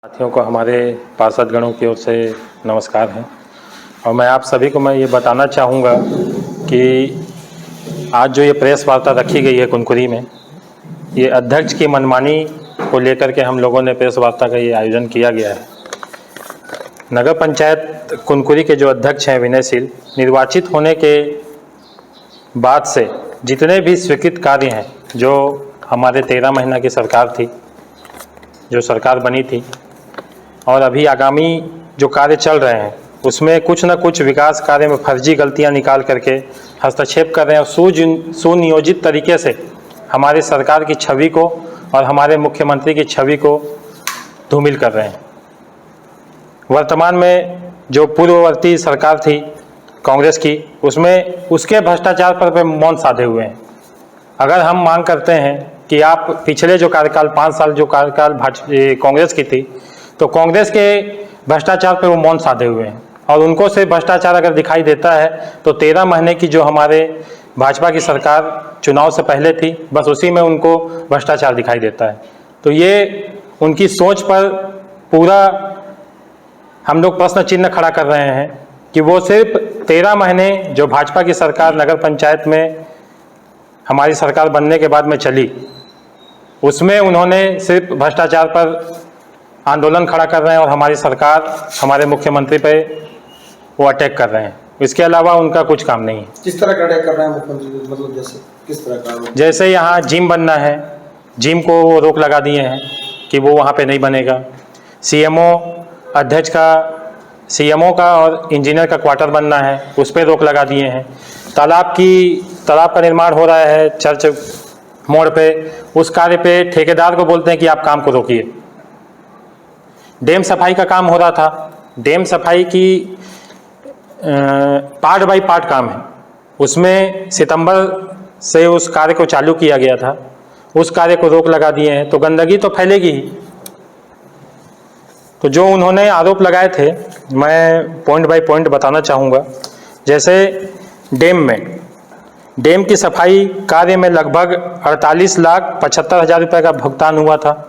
साथियों को हमारे पार्षदगणों की ओर से नमस्कार है। और मैं आप सभी को ये बताना चाहूँगा कि आज जो ये प्रेस वार्ता रखी गई है कुनकुरी में, ये अध्यक्ष की मनमानी को लेकर के हम लोगों ने प्रेस वार्ता का ये आयोजन किया गया है। नगर पंचायत कुनकुरी के जो अध्यक्ष हैं विनयशील, निर्वाचित होने के बाद से जितने भी स्वीकृत कार्य हैं, जो हमारे 13 महीना की सरकार थी, जो सरकार बनी थी, और अभी आगामी जो कार्य चल रहे हैं उसमें कुछ न कुछ विकास कार्य में फर्जी गलतियां निकाल करके हस्तक्षेप कर रहे हैं और सुनियोजित तरीके से हमारी सरकार की छवि को और हमारे मुख्यमंत्री की छवि को धूमिल कर रहे हैं। वर्तमान में जो पूर्ववर्ती सरकार थी कांग्रेस की, उसमें उसके भ्रष्टाचार पर मौन साधे हुए हैं। अगर हम मांग करते हैं कि आप पिछले जो कार्यकाल 5 साल जो कार्यकाल कांग्रेस की थी, तो कांग्रेस के भ्रष्टाचार पे वो मौन साधे हुए हैं और उनको से भ्रष्टाचार अगर दिखाई देता है तो 13 महीने की जो हमारे भाजपा की सरकार चुनाव से पहले थी, बस उसी में उनको भ्रष्टाचार दिखाई देता है। तो ये उनकी सोच पर पूरा हम लोग प्रश्न चिन्ह खड़ा कर रहे हैं कि वो सिर्फ 13 महीने जो भाजपा की सरकार नगर पंचायत में हमारी सरकार बनने के बाद में चली, उसमें उन्होंने सिर्फ भ्रष्टाचार पर आंदोलन खड़ा कर रहे हैं और हमारी सरकार, हमारे मुख्यमंत्री पे वो अटैक कर रहे हैं। इसके अलावा उनका कुछ काम नहीं है। किस तरह का अटैक कर रहे हैं मुख्यमंत्री? मतलब जैसे किस तरह का? जैसे यहाँ जिम बनना है, जिम को वो रोक लगा दिए हैं कि वो वहाँ पे नहीं बनेगा। सीएमओ अध्यक्ष का, सीएमओ का और इंजीनियर का क्वार्टर बनना है, उस पर रोक लगा दिए हैं। तालाब का निर्माण हो रहा है चर्च मोड़ पे, उस कार्य पे ठेकेदार को बोलते हैं कि आप काम को रोकिए। डैम सफाई का काम हो रहा था, डैम सफाई की पार्ट बाय पार्ट काम है, उसमें सितंबर से उस कार्य को चालू किया गया था, उस कार्य को रोक लगा दिए हैं। तो गंदगी तो फैलेगी ही। तो जो उन्होंने आरोप लगाए थे, मैं पॉइंट बाय पॉइंट बताना चाहूँगा। जैसे डैम की सफाई कार्य में लगभग 48,75,000 रुपये का भुगतान हुआ था।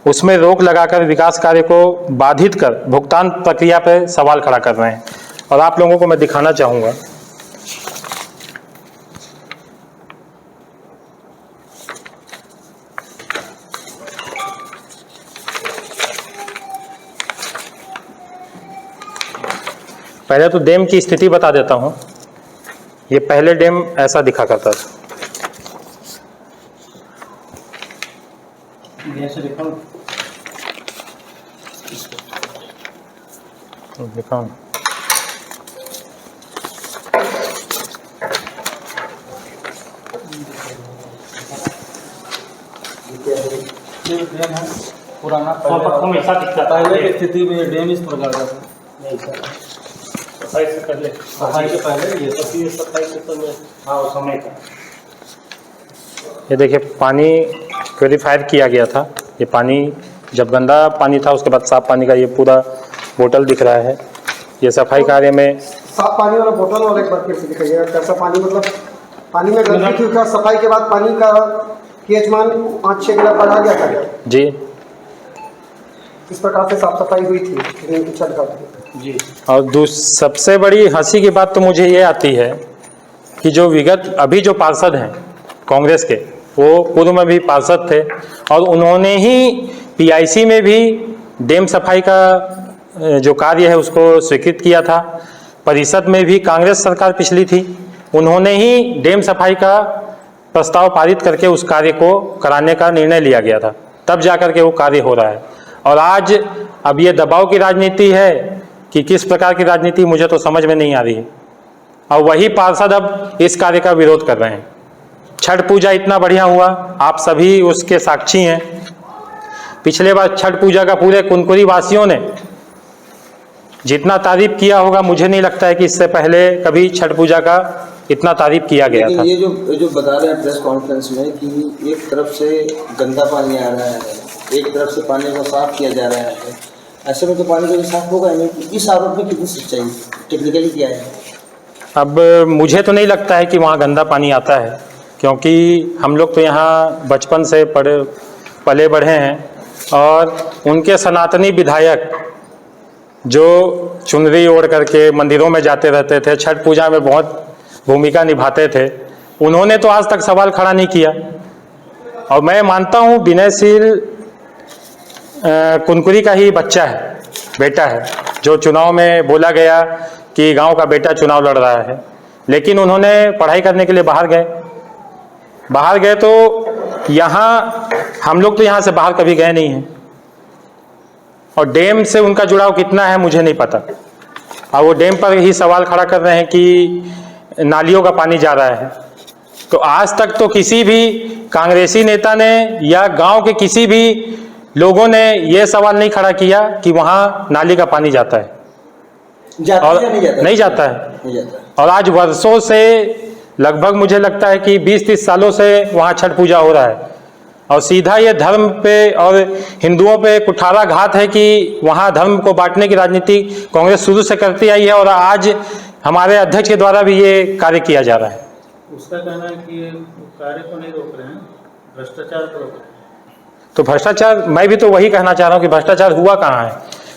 उसमें रोक लगाकर विकास कार्य को बाधित कर भुगतान प्रक्रिया पर सवाल खड़ा कर रहे हैं। और आप लोगों को मैं दिखाना चाहूँगा, पहले तो डैम की स्थिति बता देता हूँ। ये पहले डैम ऐसा दिखा करता था। दिखाऊं? पुराना पहले की स्थिति में डैम इस प्रकार का था। नहीं सर, सफाई से पहले, सफाई के पहले ये सफाई के समय, हाँ समय का। ये देखिए, पानी प्योरीफायर किया गया था। ये पानी जब गंदा पानी था, उसके बाद साफ पानी का ये पूरा बोतल दिख रहा है। ये सफाई कार्य में साफ पानी वाला बोतल और एक बार फिर से दिखाइएगा कैसा पानी, मतलब पानी में गंदगी थी, क्या सफाई के बाद पानी का pH मान 5-6 गिलास बढ़ा गया था जी। इस प्रकार से साफ सफाई हुई थी जी। और सबसे बड़ी हंसी की बात तो मुझे ये आती है कि जो विगत अभी जो पार्षद हैं कांग्रेस के, वो पूर्व में भी पार्षद थे और उन्होंने ही PIC में भी डैम सफाई का जो कार्य है उसको स्वीकृत किया था। परिषद में भी कांग्रेस सरकार पिछली थी, उन्होंने ही डैम सफाई का प्रस्ताव पारित करके उस कार्य को कराने का निर्णय लिया गया था, तब जाकर के वो कार्य हो रहा है। और आज अब ये दबाव की राजनीति है कि किस प्रकार की राजनीति, मुझे तो समझ में नहीं आ रही है। और वही पार्षद अब इस कार्य का विरोध कर रहे हैं। छठ पूजा इतना बढ़िया हुआ, आप सभी उसके साक्षी हैं। पिछले बार छठ पूजा का पूरे कुनकुरी वासियों ने जितना तारीफ किया होगा, मुझे नहीं लगता है कि इससे पहले कभी छठ पूजा का इतना तारीफ किया गया था। ये जो बता रहे हैं प्रेस कॉन्फ्रेंस में कि एक तरफ से गंदा पानी आ रहा है, एक तरफ से पानी को साफ किया जा रहा है, ऐसे में तो पानी को साफ होगा नहीं। इस आरोप में कितनी सच्चाई टेक्निकली क्या है? अब मुझे तो नहीं लगता है कि वहाँ गंदा पानी आता है, क्योंकि हम लोग तो यहाँ बचपन से पले बढ़े हैं और उनके सनातनी विधायक जो चुनरी ओढ़ करके मंदिरों में जाते रहते थे, छठ पूजा में बहुत भूमिका निभाते थे, उन्होंने तो आज तक सवाल खड़ा नहीं किया। और मैं मानता हूँ विनयशील कुनकुरी का ही बच्चा है, बेटा है, जो चुनाव में बोला गया कि गांव का बेटा चुनाव लड़ रहा है, लेकिन उन्होंने पढ़ाई करने के लिए बाहर गए तो यहाँ हम लोग तो यहाँ से बाहर कभी गए नहीं हैं, और डैम से उनका जुड़ाव कितना है मुझे नहीं पता। और वो डैम पर ही सवाल खड़ा कर रहे हैं कि नालियों का पानी जा रहा है। तो आज तक तो किसी भी कांग्रेसी नेता ने या गांव के किसी भी लोगों ने ये सवाल नहीं खड़ा किया कि वहाँ नाली का पानी जाता है, और नहीं जाता है। और आज वर्षों से, लगभग मुझे लगता है कि 20-30 सालों से वहाँ छठ पूजा हो रहा है, और सीधा ये धर्म पे और हिंदुओं पे कुठारा घात है कि वहाँ धर्म को बांटने की राजनीति कांग्रेस शुरू से करती आई है, और आज हमारे अध्यक्ष के द्वारा भी ये कार्य किया जा रहा है। उसका कहना है कि कार्य को नहीं रोक रहे हैं, भ्रष्टाचार को रोक रहे हैं। तो भ्रष्टाचार, मैं भी तो वही कहना चाह रहा हूँ कि भ्रष्टाचार हुआ कहाँ है।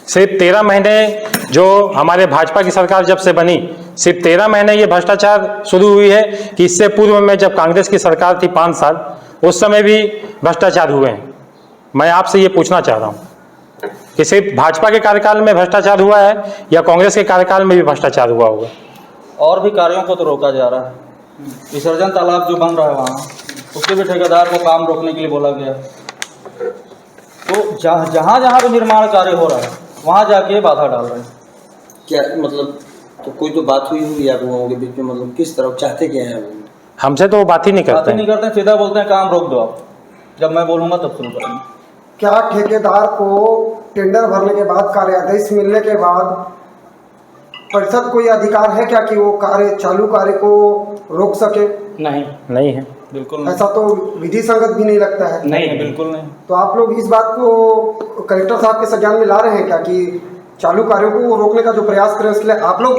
सिर्फ 13 महीने जो हमारे भाजपा की सरकार जब से बनी, सिर्फ 13 महीने ये भ्रष्टाचार शुरू हुई है कि इससे पूर्व में जब कांग्रेस की सरकार थी 5 साल, उस समय भी भ्रष्टाचार हुए हैं। मैं आपसे ये पूछना चाह रहा हूँ कि सिर्फ भाजपा के कार्यकाल में भ्रष्टाचार हुआ है या कांग्रेस के कार्यकाल में भी भ्रष्टाचार हुआ होगा? और भी कार्यों को तो रोका जा रहा है। विसर्जन तालाब जो बन रहा है वहाँ, उसके भी ठेकेदार को काम रोकने के लिए बोला गया। तो जहाँ जहाँ भी निर्माण कार्य हो रहा है वहाँ जाके बाधा डाल रहे हैं। क्या मतलब, तो कोई तो बात हुई होगी आप लोगों के बीच में, मतलब किस तरफ चाहते क्या हैं वो? हमसे तो वो बात ही नहीं करते सीधा बोलते हैं काम रोक दो आप, जब मैं बोलूँगा तब शुरू करेंगे। क्या ठेकेदार को टेंडर भरने के बाद, कार्यादेश मिलने के बाद परिषद को यह अधिकार है क्या कि वो चालू कार्य को रोक सके? नहीं है, बिल्कुल नहीं। ऐसा तो विधि संगत भी नहीं लगता है। नहीं, बिल्कुल नहीं। तो आप लोग इस बात को कलेक्टर साहब के संज्ञान में ला रहे हैं क्या कि चालू कार्यों को रोकने का जो प्रयास करें, इसलिए आप लोग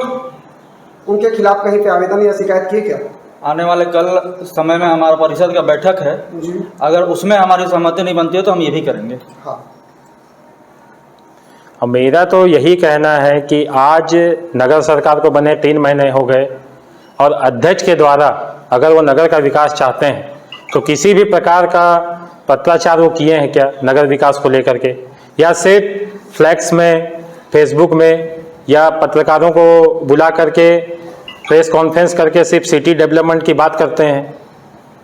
उनके खिलाफ कहीं पे आवेदन या शिकायत किए क्या? आने वाले कल समय में हमारा परिषद का बैठक है जी। अगर उसमें हमारी सहमति नहीं बनती है तो हम ये भी करेंगे। हाँ। और मेरा तो यही कहना है कि आज नगर सरकार को बने 3 महीने हो गए, और अध्यक्ष के द्वारा अगर वो नगर का विकास चाहते हैं तो किसी भी प्रकार का पत्राचार वो किए हैं क्या नगर विकास को लेकर के, या सिर्फ फ्लैक्स में, फेसबुक में, या पत्रकारों को बुला करके प्रेस कॉन्फ्रेंस करके सिर्फ सिटी डेवलपमेंट की बात करते हैं?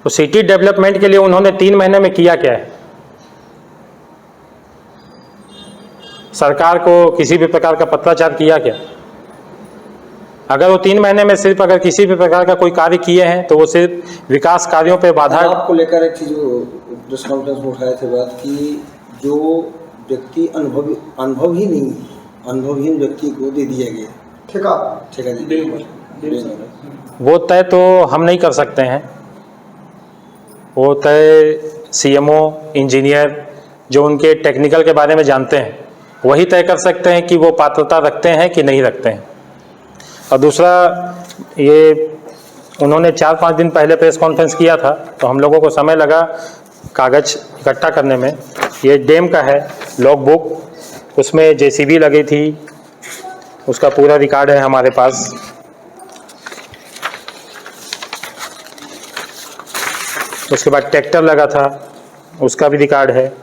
तो सिटी डेवलपमेंट के लिए उन्होंने 3 महीने में किया क्या है? सरकार को किसी भी प्रकार का पत्राचार किया क्या? अगर वो 3 महीने में सिर्फ अगर किसी भी प्रकार का कोई कार्य किए हैं तो वो सिर्फ विकास कार्यों पे बाधा। आपको लेकर एक चीज प्रेस कॉन्फ्रेंस में उठाए थे बात कि जो व्यक्ति अनुभवहीन व्यक्ति को दे दिया गया ठेका, वो तय तो हम नहीं कर सकते हैं, वो तय सीएमओ, इंजीनियर जो उनके टेक्निकल के बारे में जानते हैं वही तय कर सकते हैं कि वो पात्रता रखते हैं कि नहीं रखते हैं। और दूसरा, ये उन्होंने 4-5 दिन पहले प्रेस कॉन्फ्रेंस किया था तो हम लोगों को समय लगा कागज़ इकट्ठा करने में। ये डैम का है लॉग बुक, उसमें जेसीबी लगी थी, उसका पूरा रिकॉर्ड है हमारे पास। उसके बाद ट्रैक्टर लगा था, उसका भी रिकॉर्ड है।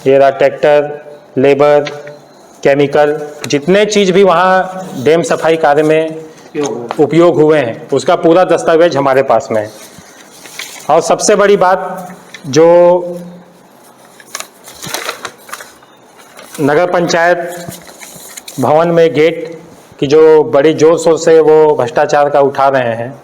ये रहा ट्रैक्टर, लेबर, केमिकल, जितने चीज़ भी वहाँ डैम सफाई कार्य में उपयोग हुए हैं उसका पूरा दस्तावेज हमारे पास में है। और सबसे बड़ी बात, जो नगर पंचायत भवन में गेट की जो बड़ी जोर शोर से वो भ्रष्टाचार का उठा रहे हैं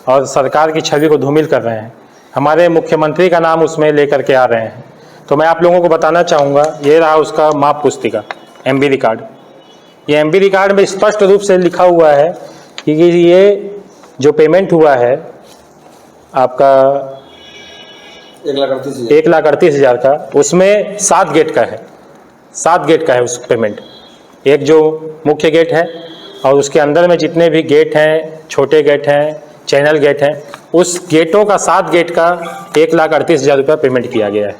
और सरकार की छवि को धूमिल कर रहे हैं, हमारे मुख्यमंत्री का नाम उसमें लेकर के आ रहे हैं। तो मैं आप लोगों को बताना चाहूँगा, ये रहा उसका माप पुस्तिका, एमबी रिकॉर्ड। ये एमबी रिकॉर्ड में स्पष्ट रूप से लिखा हुआ है कि ये जो पेमेंट हुआ है आपका 1,38,000 का, उसमें 7 गेट का है, 7 गेट का है उस पेमेंट। एक जो मुख्य गेट है और उसके अंदर में जितने भी गेट हैं, छोटे गेट हैं, चैनल गेट हैं, उस गेटों का 7 गेट का 1,38,000 रुपया पेमेंट किया गया है।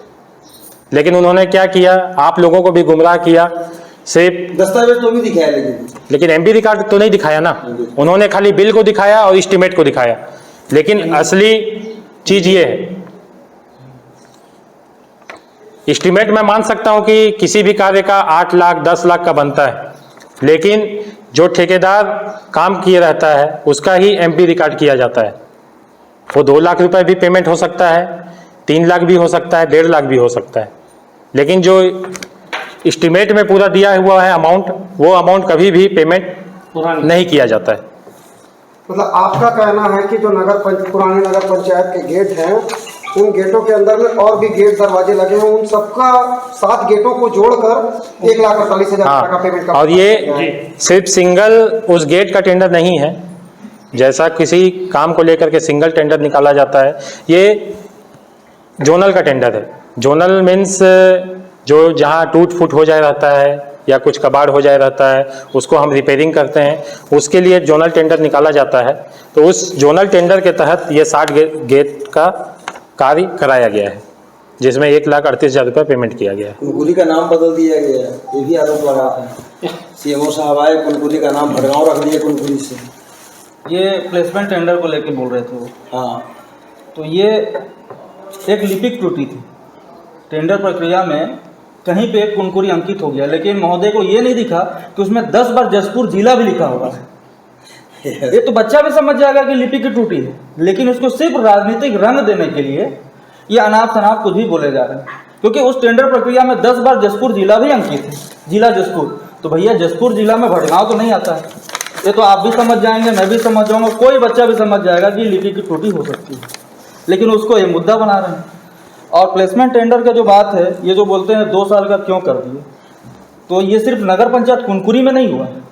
लेकिन उन्होंने क्या किया, आप लोगों को भी गुमराह किया, सिर्फ दस्तावेज तो भी दिखाया लेकिन एमबी रिकॉर्ड तो नहीं दिखाया ना। उन्होंने खाली बिल को दिखाया और एस्टीमेट को दिखाया, लेकिन असली चीज ये है। एस्टीमेट मैं मान सकता हूं कि किसी भी कार्य का 8 लाख 10 लाख का बनता है, लेकिन जो ठेकेदार काम किए रहता है उसका ही एमपी रिकॉर्ड किया जाता है। वो 2 लाख रुपए भी पेमेंट हो सकता है, 3 लाख भी हो सकता है, 1.5 लाख भी हो सकता है, लेकिन जो एस्टीमेट में पूरा दिया हुआ है अमाउंट, वो अमाउंट कभी भी पेमेंट नहीं किया जाता है। मतलब आपका कहना है कि जो पुराने नगर पंचायत के गेट हैं, उन गेटों के अंदर में और भी गेट दरवाजे लगे हैं, उन सबका 7 गेटों को जोड़कर 1,48,000 का पेमेंट। और ये सिर्फ सिंगल उस गेट का टेंडर नहीं है, जैसा किसी काम को लेकर के सिंगल टेंडर निकाला जाता है, ये जोनल का टेंडर है। जोनल मीन्स जो जहाँ टूट फूट हो जाए रहता है या कुछ कबाड़ हो जाए रहता है, उसको हम रिपेयरिंग करते हैं, उसके लिए जोनल टेंडर निकाला जाता है। तो उस जोनल टेंडर के तहत ये 60 गेट का कार्य कराया गया है, जिसमें 1,38,000 रुपये पेमेंट किया गया है। कुनकुरी का नाम बदल दिया गया है, ये भी आरोप लगा है। सीएमओ साहब आए, कुनकुरी का नाम भड़गांव रख दिया कुनकुरी से। ये प्लेसमेंट टेंडर को लेके बोल रहे थे वो। हाँ, तो ये एक लिपिक त्रुटि थी। टेंडर प्रक्रिया में कहीं पे एक कुनकुरी अंकित हो गया, लेकिन महोदय को ये नहीं दिखा कि उसमें 10 बार जसपुर जिला भी लिखा होगा। ये तो बच्चा भी समझ जाएगा कि लिपि की त्रुटि है, लेकिन उसको सिर्फ राजनीतिक रंग देने के लिए ये अनाप शनाप कुछ भी बोले जा रहे हैं। क्योंकि उस टेंडर प्रक्रिया में 10 बार जसपुर जिला भी अंकित है, जिला जसपुर। तो भैया जसपुर जिला में भड़गांव तो नहीं आता है। ये तो आप भी समझ जाएंगे, मैं भी समझ जाऊंगा, कोई बच्चा भी समझ जाएगा कि लिपि की त्रुटि हो सकती है, लेकिन उसको ये मुद्दा बना रहे हैं। और प्लेसमेंट टेंडर का जो बात है, ये जो बोलते हैं 2 साल का क्यों कर दिए, तो ये सिर्फ नगर पंचायत कुनकुरी में नहीं हुआ है।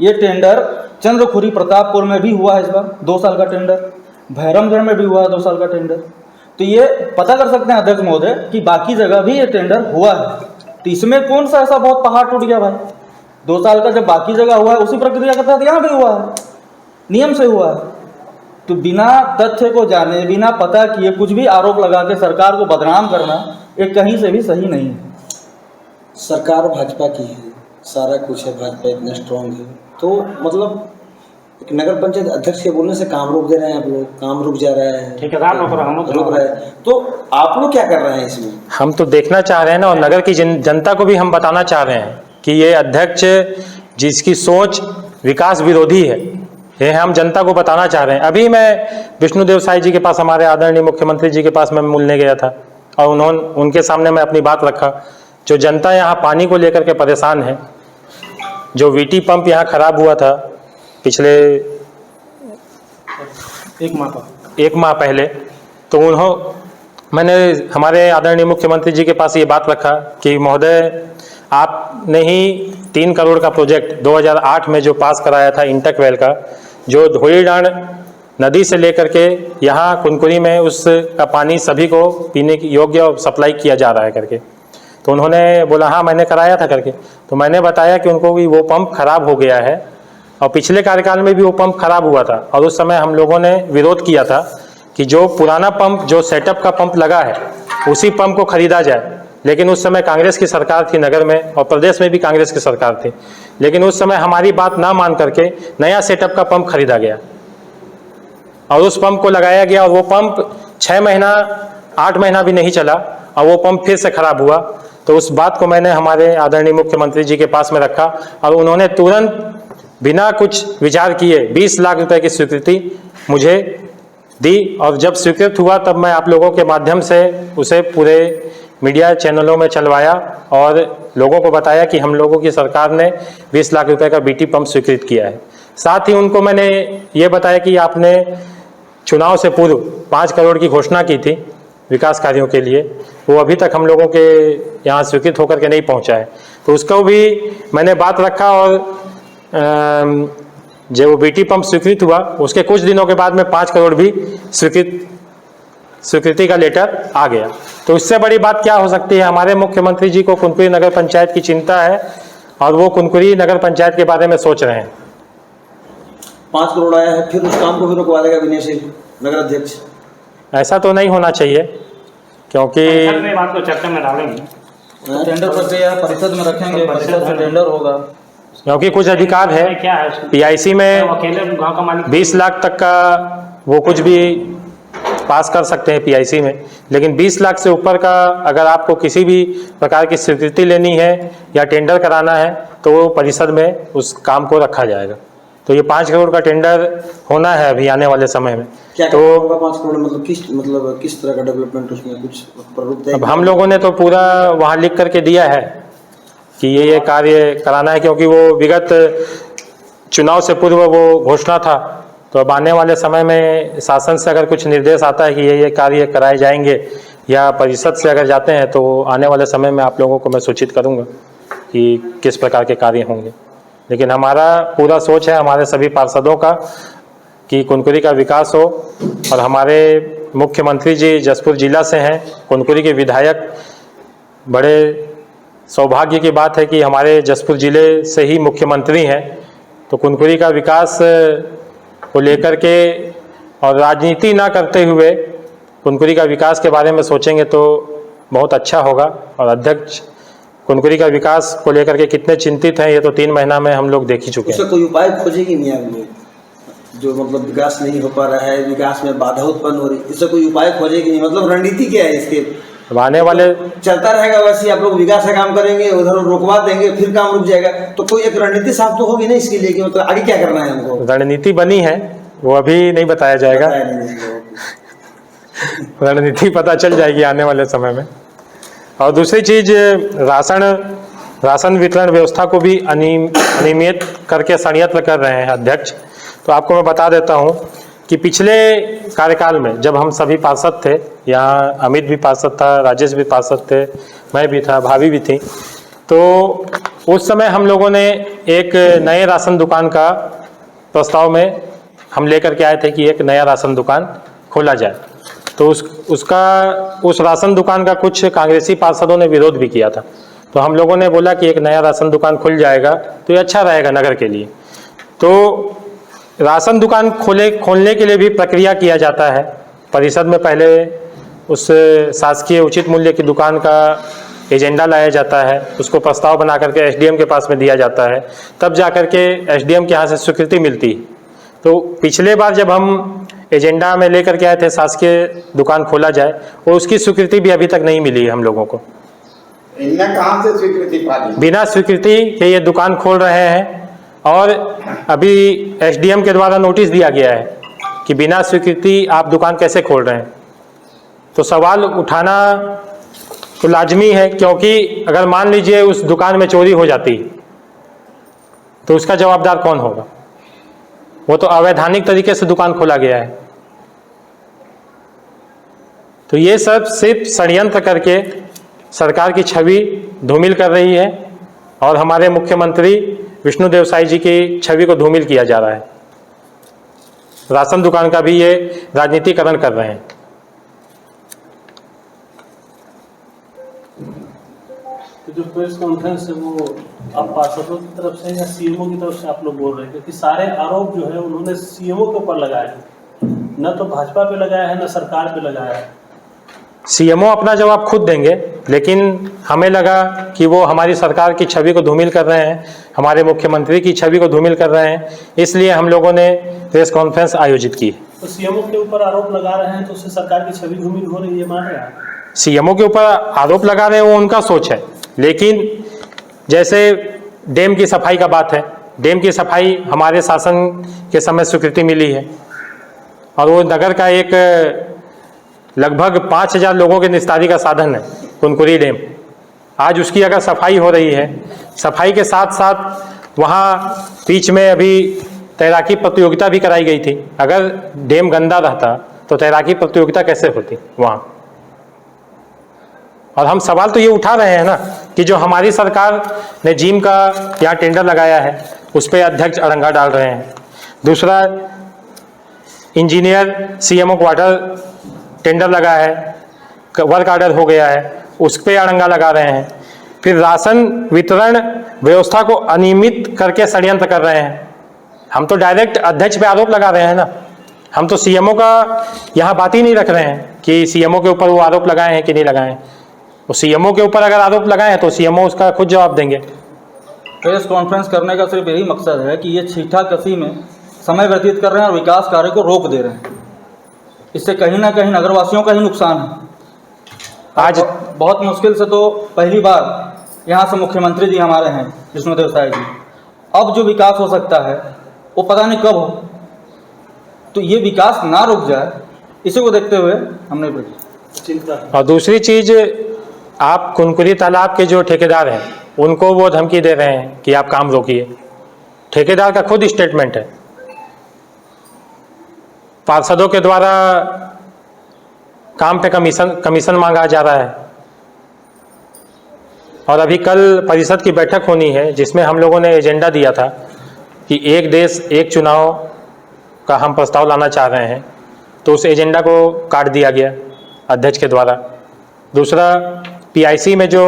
ये टेंडर चंद्रखुरी प्रतापपुर में भी हुआ है इस बार 2 साल का टेंडर, भैरमगढ़ में भी हुआ है 2 साल का टेंडर। तो ये पता कर सकते हैं अध्यक्ष महोदय कि बाकी जगह भी ये टेंडर हुआ है। तो इसमें कौन सा ऐसा बहुत पहाड़ टूट गया भाई? 2 साल का जब बाकी जगह हुआ है, उसी प्रक्रिया के तहत यहाँ भी हुआ है, नियम से हुआ है। तो बिना तथ्य को जाने, बिना पता किए कुछ भी आरोप लगा के सरकार को बदनाम करना ये कहीं से भी सही नहीं है। सरकार भाजपा की है, सारा कुछ है, भाजपा इतना स्ट्रांग है, तो मतलब एक नगर पंचायत अध्यक्ष के बोलने से काम रोक दे रहे हैं आप लोग, काम रुक जा रहा है, ठेकेदार रोक रहा है। तो आप लोग क्या कर रहे हैं इसमें? हम तो देखना चाह रहे हैं ना, और नगर की जनता को भी हम बताना चाह रहे हैं कि ये अध्यक्ष जिसकी सोच विकास विरोधी है, ये हम जनता को बताना चाह रहे हैं। अभी मैं विष्णुदेव साई जी के पास, हमारे आदरणीय मुख्यमंत्री जी के पास मैं मिलने गया था, और उनके सामने मैं अपनी बात रखा। जो जनता यहाँ पानी को लेकर के परेशान है, जो वीटी पंप यहाँ खराब हुआ था पिछले 1 माह पहले, तो मैंने हमारे आदरणीय मुख्यमंत्री जी के पास ये बात रखा कि महोदय, आपने ही 3 करोड़ का प्रोजेक्ट 2008 में जो पास कराया था इंटक वेल का, जो धोईडांड नदी से लेकर के यहाँ कुनकुरी में उसका पानी सभी को पीने की योग्य और सप्लाई किया जा रहा है करके। तो उन्होंने बोला हाँ मैंने कराया था करके। तो मैंने बताया कि उनको भी वो पंप खराब हो गया है, और पिछले कार्यकाल में भी वो पंप खराब हुआ था, और उस समय हम लोगों ने विरोध किया था कि जो पुराना पंप, जो सेटअप का पंप लगा है, उसी पंप को खरीदा जाए। लेकिन उस समय कांग्रेस की सरकार थी नगर में, और प्रदेश में भी कांग्रेस की सरकार थी, लेकिन उस समय हमारी बात ना मान करके नया सेटअप का पंप खरीदा गया, और उस पंप को लगाया गया, और वो पंप 6 महीना 8 महीना भी नहीं चला, और वो पंप फिर से खराब हुआ। तो उस बात को मैंने हमारे आदरणीय मुख्यमंत्री जी के पास में रखा, और उन्होंने तुरंत बिना कुछ विचार किए 20 लाख रुपए की स्वीकृति मुझे दी। और जब स्वीकृत हुआ तब मैं आप लोगों के माध्यम से उसे पूरे मीडिया चैनलों में चलवाया और लोगों को बताया कि हम लोगों की सरकार ने 20 लाख रुपए का बीटी पंप स्वीकृत किया है। साथ ही उनको मैंने ये बताया कि आपने चुनाव से पूर्व 5 करोड़ की घोषणा की थी विकास कार्यों के लिए, वो अभी तक हम लोगों के यहाँ स्वीकृत होकर के नहीं पहुँचा है। तो उसको भी मैंने बात रखा, और जब वो बीटी पंप स्वीकृत हुआ उसके कुछ दिनों के बाद में 5 करोड़ भी स्वीकृति का लेटर आ गया। तो इससे बड़ी बात क्या हो सकती है? हमारे मुख्यमंत्री जी को कुनकुरी नगर पंचायत की चिंता है, और वो कुनकुरी नगर पंचायत के बारे में सोच रहे हैं। 5 करोड़ आया है, फिर उस काम को भी रुकवा देगा विनय से। नगर अध्यक्ष? ऐसा तो नहीं होना चाहिए, क्योंकि सर, मैं बात को चर्चा में डालेंगे। हाँ? टेंडर प्रक्रिया परिषद में रखेंगे, परिषद से टेंडर होगा। क्योंकि कुछ अधिकार है क्या है उसमें? पीआईसी में वो अकेले गांव का मालिक 20 लाख तक का वो कुछ भी पास कर सकते हैं पीआईसी में, लेकिन 20 लाख से ऊपर का अगर आपको किसी भी प्रकार की स्वीकृति लेनी है या टेंडर कराना है तो वो परिषद में उस काम को रखा जाएगा। तो ये 5 करोड़ का टेंडर होना है अभी आने वाले समय में। क्या तो होगा 5 करोड़? मतलब किस तरह का डेवलपमेंट उसमें कुछ प्ररूप है? अब हम लोगों ने तो पूरा वहाँ लिख करके दिया है कि ये कार्य कराना है, क्योंकि वो विगत चुनाव से पूर्व वो घोषणा था। तो अब आने वाले समय में शासन से अगर कुछ निर्देश आता है कि ये कार्य कराए जाएंगे या परिषद से अगर जाते हैं तो आने वाले समय में आप लोगों को मैं सूचित करूंगा कि किस प्रकार के कार्य होंगे। लेकिन हमारा पूरा सोच है, हमारे सभी पार्षदों का, कि कुनकुरी का विकास हो। और हमारे मुख्यमंत्री जी जसपुर जिला से हैं, कुनकुरी के विधायक, बड़े सौभाग्य की बात है कि हमारे जसपुर जिले से ही मुख्यमंत्री हैं। तो कुनकुरी का विकास को लेकर के और राजनीति ना करते हुए कुनकुरी का विकास के बारे में सोचेंगे तो बहुत अच्छा होगा। और अध्यक्ष कुनकुरी का विकास को लेकर के कितने चिंतित हैं ये तो 3 महीना में हम लोग देख ही चुके हैं। उसका कोई उपाय खोजेगी नहीं आप लोग? जो मतलब विकास नहीं हो पा रहा है, विकास में बाधा उत्पन्न हो रही, इससे कोई उपाय खोजेगी नहीं? मतलब रणनीति क्या है इसके? अब आने वाले चलता रहेगा वैसे आप लोग विकास का काम करेंगे, उधर रोकवा देंगे, फिर काम रुक जाएगा, तो कोई एक रणनीति साफ तो होगी ना इसके लिए कि मतलब आगे क्या करना है हमको? रणनीति बनी है, वो अभी नहीं बताया जाएगा। बताया नहीं इसको। रणनीति पता चल जाएगी आने वाले समय में। और दूसरी चीज, राशन वितरण व्यवस्था को भी अनियमित करके षड्यंत्र कर रहे हैं अध्यक्ष। तो आपको मैं बता देता हूं कि पिछले कार्यकाल में जब हम सभी पार्षद थे, यहाँ अमित भी पार्षद था, राजेश भी पार्षद थे, मैं भी था, भाभी भी थी, तो उस समय हम लोगों ने एक नए राशन दुकान का प्रस्ताव में हम लेकर के आए थे कि एक नया राशन दुकान खोला जाए। तो उस राशन दुकान का कुछ कांग्रेसी पार्षदों ने विरोध भी किया था। तो हम लोगों ने बोला कि एक नया राशन दुकान खुल जाएगा तो ये अच्छा रहेगा नगर के लिए। तो राशन दुकान खोलने के लिए भी प्रक्रिया किया जाता है। परिषद में पहले उस शासकीय उचित मूल्य की दुकान का एजेंडा लाया जाता है, उसको प्रस्ताव बना करके एसडीएम के पास में दिया जाता है, तब जा कर के एसडीएम के यहाँ से स्वीकृति मिलती है। तो पिछले बार जब हम एजेंडा में लेकर के आए थे शासकीय दुकान खोला जाए, और उसकी स्वीकृति भी अभी तक नहीं मिली है हम लोगों को। इन्हें कहाँ से स्वीकृति पाली? बिना स्वीकृति के ये दुकान खोल रहे हैं, और अभी एसडीएम के द्वारा नोटिस दिया गया है कि बिना स्वीकृति आप दुकान कैसे खोल रहे हैं। तो सवाल उठाना तो लाजमी है, क्योंकि अगर मान लीजिए उस दुकान में चोरी हो जाती तो उसका जवाबदार कौन होगा? वो तो अवैधानिक तरीके से दुकान खोला गया है। तो ये सब सिर्फ षड्यंत्र करके सरकार की छवि धूमिल कर रही है, और हमारे मुख्यमंत्री विष्णुदेव साई जी की छवि को धूमिल किया जा रहा है। राशन दुकान का भी ये राजनीतिकरण कर रहे हैं। तो जो प्रेस कॉन्फ्रेंस है वो आप पार्षदों की तरफ से या सीएमओ की तरफ से आप लोग बोल रहे हैं? क्योंकि सारे आरोप जो है उन्होंने सीएमओ के ऊपर लगाए हैं, न तो भाजपा पे लगाया है न सरकार पे लगाया है। सीएमओ अपना जवाब खुद देंगे, लेकिन हमें लगा कि वो हमारी सरकार की छवि को धूमिल कर रहे हैं, हमारे मुख्यमंत्री की छवि को धूमिल कर रहे हैं, इसलिए हम लोगों ने प्रेस कॉन्फ्रेंस आयोजित की। तो सीएमओ के ऊपर आरोप लगा रहे हैं तो उससे सरकार की छवि धूमिल हो रही है, मान रहे हैं? सीएमओ के ऊपर आरोप लगा रहे हैं वो उनका सोच है, लेकिन जैसे डैम की सफाई का बात है, डैम की सफाई हमारे शासन के समय स्वीकृति मिली है, और वो नगर का एक लगभग 5000 लोगों के निस्तारी का साधन है कुनकुरी डैम। आज उसकी अगर सफाई हो रही है, सफाई के साथ साथ वहाँ बीच में अभी तैराकी प्रतियोगिता भी कराई गई थी। अगर डैम गंदा रहता तो तैराकी प्रतियोगिता कैसे होती वहाँ? और हम सवाल तो ये उठा रहे हैं ना कि जो हमारी सरकार ने जिम का यहाँ टेंडर लगाया है उस पर अध्यक्ष अड़ंगा डाल रहे हैं। दूसरा, इंजीनियर सीएमओ क्वार्टर टेंडर लगा है, वर्क ऑर्डर हो गया है, उस पर अड़ंगा लगा रहे हैं। फिर राशन वितरण व्यवस्था को अनियमित करके षड्यंत्र कर रहे हैं। हम तो डायरेक्ट अध्यक्ष पे आरोप लगा रहे हैं ना हम तो सीएमओ का यहाँ बात ही नहीं रख रहे हैं कि सीएमओ के ऊपर वो आरोप लगाए हैं कि नहीं लगाए हैं। वो सीएमओ के ऊपर अगर आरोप लगाए हैं तो सीएमओ उसका खुद जवाब देंगे। प्रेस कॉन्फ्रेंस करने का सिर्फ यही मकसद है कि ये छीठा कसी में समय व्यतीत कर रहे हैं और विकास कार्य को रोक दे रहे हैं। इससे कहीं ना कहीं नगरवासियों का ही नुकसान है। आज बहुत मुश्किल से तो पहली बार यहाँ से मुख्यमंत्री जी हमारे हैं विष्णुदेव साय जी। अब जो विकास हो सकता है वो पता नहीं कब हो, तो ये विकास ना रुक जाए, इसी को देखते हुए हमने चिंता है। और दूसरी चीज, आप कुनकुरी तालाब के जो ठेकेदार हैं उनको वो धमकी दे रहे हैं कि आप काम रोकिए। ठेकेदार का खुद स्टेटमेंट है, पार्षदों के द्वारा काम पे कमीशन मांगा जा रहा है। और अभी कल परिषद की बैठक होनी है जिसमें हम लोगों ने एजेंडा दिया था कि एक देश एक चुनाव का हम प्रस्ताव लाना चाह रहे हैं, तो उस एजेंडा को काट दिया गया अध्यक्ष के द्वारा। दूसरा, पीआईसी में जो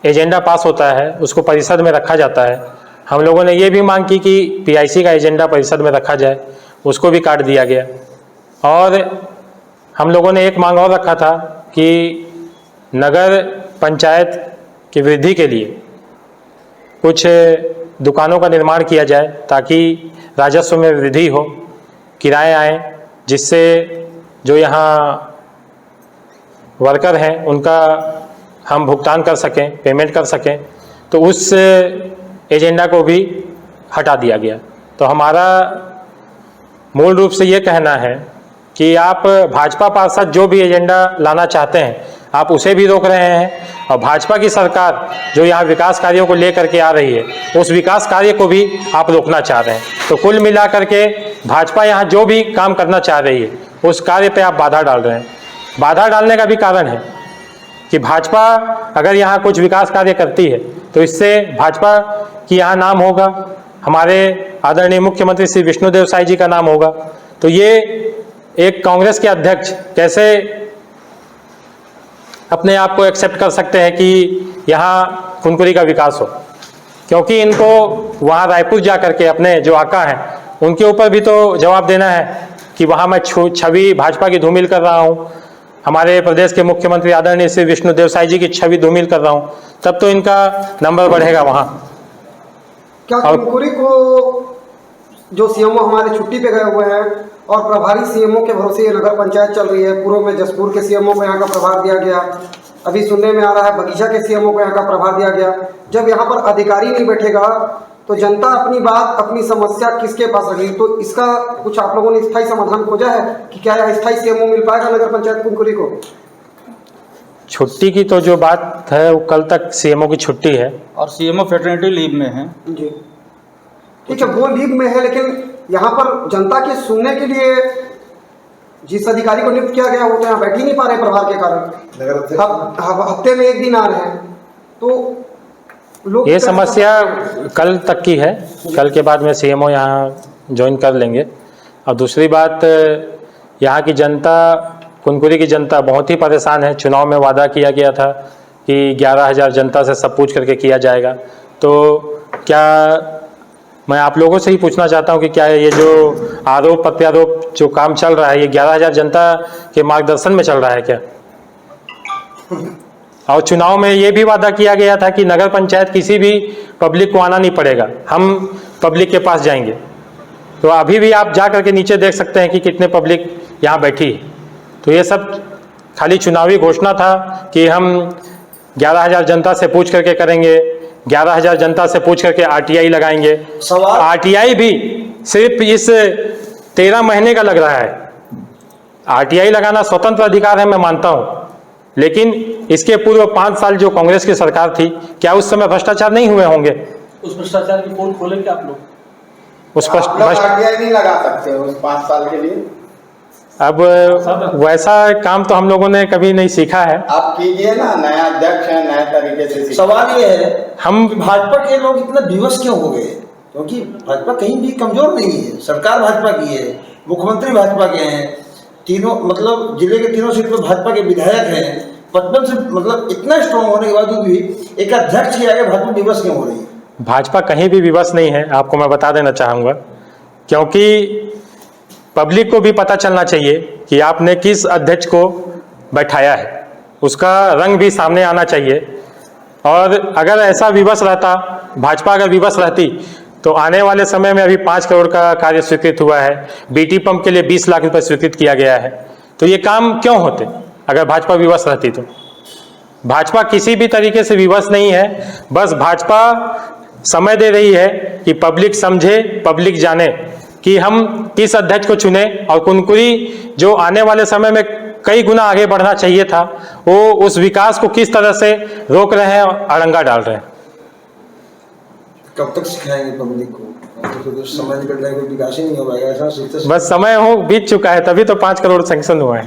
एजेंडा पास होता है उसको परिषद में रखा जाता है। हम लोगों ने ये भी मांग की कि पीआईसी का एजेंडा परिषद में रखा जाए, उसको भी काट दिया गया। और हम लोगों ने एक मांग और रखा था कि नगर पंचायत की वृद्धि के लिए कुछ दुकानों का निर्माण किया जाए ताकि राजस्व में वृद्धि हो, किराए आए, जिससे जो यहाँ वर्कर हैं उनका हम भुगतान कर सकें, पेमेंट कर सकें। तो उस एजेंडा को भी हटा दिया गया। तो हमारा मूल रूप से ये कहना है कि आप भाजपा पार्षद जो भी एजेंडा लाना चाहते हैं आप उसे भी रोक रहे हैं, और भाजपा की सरकार जो यहाँ विकास कार्यों को लेकर के आ रही है उस विकास कार्य को भी आप रोकना चाह रहे हैं। तो कुल मिलाकर के भाजपा यहाँ जो भी काम करना चाह रही है उस कार्य पे आप बाधा डाल रहे हैं। बाधा डालने का भी कारण है कि भाजपा अगर यहाँ कुछ विकास कार्य करती है तो इससे भाजपा की यहाँ नाम होगा, हमारे आदरणीय मुख्यमंत्री श्री विष्णुदेव साय जी का नाम होगा। तो ये एक कांग्रेस के अध्यक्ष कैसे अपने आप को एक्सेप्ट कर सकते हैं कि यहाँ कुनकुरी का विकास हो, क्योंकि इनको वहाँ रायपुर जा करके अपने जो आका हैं उनके ऊपर भी तो जवाब देना है कि वहाँ मैं छवि भाजपा की धूमिल कर रहा हूँ, हमारे प्रदेश के मुख्यमंत्री आदरणीय श्री विष्णुदेव साय जी की छवि धूमिल कर रहा हूँ, तब तो इनका नंबर बढ़ेगा वहाँ। क्या कुनकुरी को जो सीएमओ हमारे छुट्टी पे गए हुए हैं और प्रभारी सीएमओ के भरोसे ये नगर पंचायत चल रही है, पूर्व में जसपुर के सीएमओ को यहाँ का प्रभार दिया गया, अभी सुनने में आ रहा है बगीचा के सीएमओ को यहाँ का प्रभार दिया गया। जब यहाँ पर अधिकारी नहीं बैठेगा तो जनता अपनी बात, अपनी समस्या किसके पास रखेगी? तो इसका कुछ आप लोगों ने स्थायी समाधान खोजा है कि क्या यह स्थायी सीएमओ मिल पाएगा नगर पंचायत कुनकुरी को? छुट्टी की तो जो बात है वो कल तक सीएमओ की छुट्टी है और सीएमओ फेटर्निटी लीव में है। जी ठीक है, वो लीव में है, लेकिन यहाँ पर जनता के सुनने के लिए जिस अधिकारी को नियुक्त किया गया वो तो यहाँ बैठ ही नहीं पा रहे प्रभार के कारण। हफ्ते में एक दिन आ रहे हैं, तो लोग ये समस्या कल तक की है। कल के बाद में सीएमओ यहाँ ज्वाइन कर लेंगे। और दूसरी बात, यहाँ की जनता, कुनकुरी की जनता बहुत ही परेशान है। चुनाव में वादा किया गया था कि 11,000 जनता से सब पूछ करके किया जाएगा। तो क्या मैं आप लोगों से ही पूछना चाहता हूं कि क्या ये जो आरोप प्रत्यारोप जो काम चल रहा है ये 11,000 जनता के मार्गदर्शन में चल रहा है क्या? और चुनाव में ये भी वादा किया गया था कि नगर पंचायत किसी भी पब्लिक को आना नहीं पड़ेगा, हम पब्लिक के पास जाएंगे। तो अभी भी आप जा करके नीचे देख सकते हैं कि कितने पब्लिक यहाँ बैठी है। तो ये सब खाली चुनावी घोषणा था कि हम 11,000 जनता से पूछ करके करेंगे, 11,000 जनता से पूछ करके आरटीआई लगाएंगे। आरटीआई भी सिर्फ इस 13 महीने का लग रहा है। आरटीआई लगाना स्वतंत्र अधिकार है, मैं मानता हूं, लेकिन इसके पूर्व 5 साल जो कांग्रेस की सरकार थी, क्या उस समय भ्रष्टाचार नहीं हुए होंगे? उस भ्रष्टाचार की पोल खोलेंगे आप लोग? उस आरटीआई नहीं लगा सकते उस 5 साल के लिए। अब वैसा काम तो हम लोगों ने कभी नहीं सीखा है। आप कीजिए ना, नया अध्यक्ष है, नए तरीके से। सवाल ये है हम कि भाजपा के लोग इतना विवश क्यों हो गए? क्योंकि भाजपा कहीं भी कमजोर नहीं है, सरकार भाजपा की है, मुख्यमंत्री भाजपा के हैं, तीनों मतलब जिले के तीनों सीट पर भाजपा के विधायक हैं। 55 से मतलब इतना स्ट्रॉन्ग होने के बाद भी एक अध्यक्ष के आगे भाजपा विवश क्यों हो रही है? भाजपा कहीं भी विवश नहीं है, आपको मैं बता देना चाहूँगा, क्योंकि पब्लिक को भी पता चलना चाहिए कि आपने किस अध्यक्ष को बैठाया है, उसका रंग भी सामने आना चाहिए। और अगर ऐसा विवश रहता, भाजपा अगर विवश रहती, तो आने वाले समय में अभी 5 करोड़ का कार्य स्वीकृत हुआ है, बीटी पंप के लिए 20 लाख रुपए स्वीकृत किया गया है, तो ये काम क्यों होते अगर भाजपा विवश रहती? तो भाजपा किसी भी तरीके से विवश नहीं है, बस भाजपा समय दे रही है कि पब्लिक समझे, पब्लिक जाने कि हम किस अध्यक्ष को चुने, और कुनकुरी जो आने वाले समय में कई गुना आगे बढ़ना चाहिए था, वो उस विकास को किस तरह से रोक रहे हैं और अड़ंगा डाल रहे हैं। कब तक सिखाएंगे पब्लिक को? तो कुछ समझ निकल जाएगा, कोई विकास ही नहीं हो पाएगा, ऐसा सोचते। बस समय हो बीत चुका है, तभी तो 5 करोड़ सैंक्शन हुआ है।